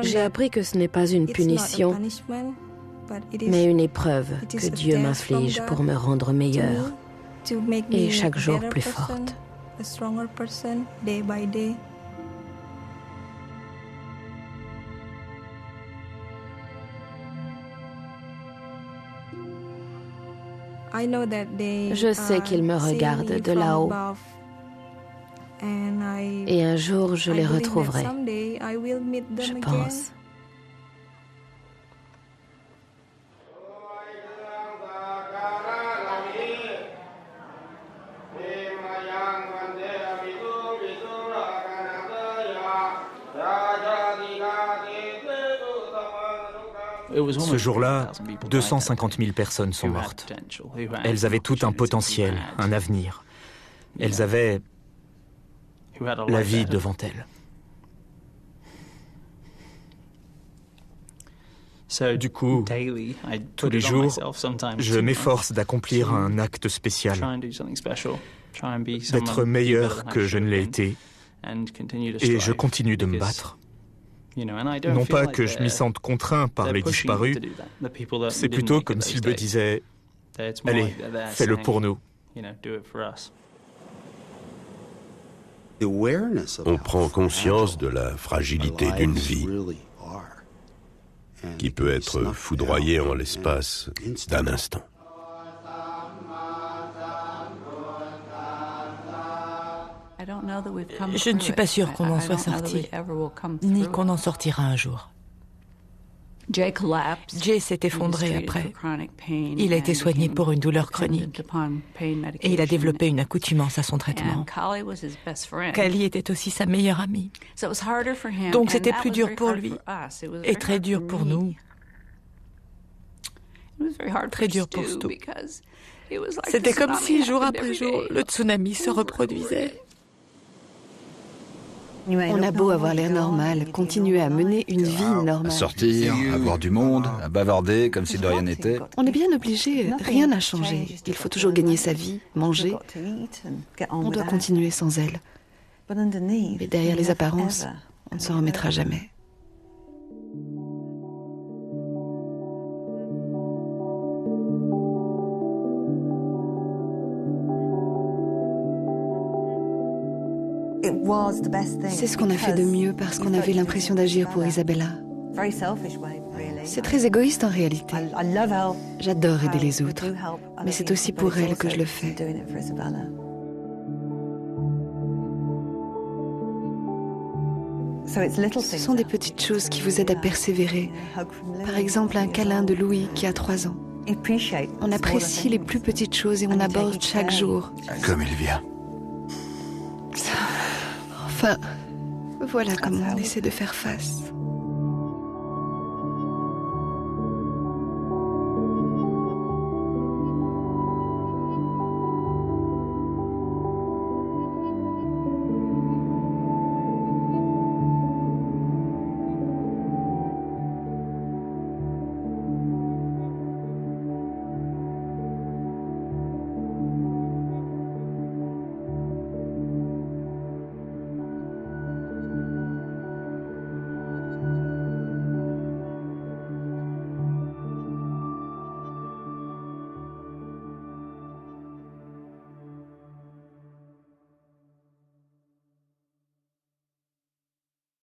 j'ai appris que ce n'est pas une punition, mais une épreuve que Dieu m'inflige pour me rendre meilleure et chaque jour plus forte. Je sais qu'il me regarde de là-haut. Et un jour, je les retrouverai. Je pense. Ce jour-là, 250 000 personnes sont mortes. Elles avaient tout un potentiel, un avenir. Elles avaient la vie devant elles. Du coup, tous les jours, je m'efforce d'accomplir un acte spécial, d'être meilleur que je ne l'ai été, et je continue de me battre. Non pas que je m'y sente contraint par les disparus, c'est plutôt comme s'ils me disaient « Allez, fais-le pour nous ». On prend conscience de la fragilité d'une vie qui peut être foudroyée en l'espace d'un instant. Je ne suis pas sûre qu'on en soit sorti, ni qu'on en sortira un jour. Jay s'est effondré après. Il a été soigné pour une douleur chronique et il a développé une accoutumance à son traitement. Callie était aussi sa meilleure amie. Donc c'était plus dur pour lui et très dur pour nous. Très dur pour Stu. C'était comme si, jour après jour, le tsunami se reproduisait. On a beau avoir l'air normal, continuer à mener une vie normale. À sortir, à voir du monde, à bavarder comme si de rien n'était. On est bien obligé, rien n'a changé. Il faut toujours gagner sa vie, manger. On doit continuer sans elle. Mais derrière les apparences, on ne s'en remettra jamais. C'est ce qu'on a fait de mieux parce qu'on avait l'impression d'agir pour Isabella. C'est très égoïste en réalité. J'adore aider les autres, mais c'est aussi pour elle que je le fais. Ce sont des petites choses qui vous aident à persévérer. Par exemple, un câlin de Louis qui a 3 ans. On apprécie les plus petites choses et on aborde chaque jour. Comme il vient. Enfin, voilà comment on essaie de faire face.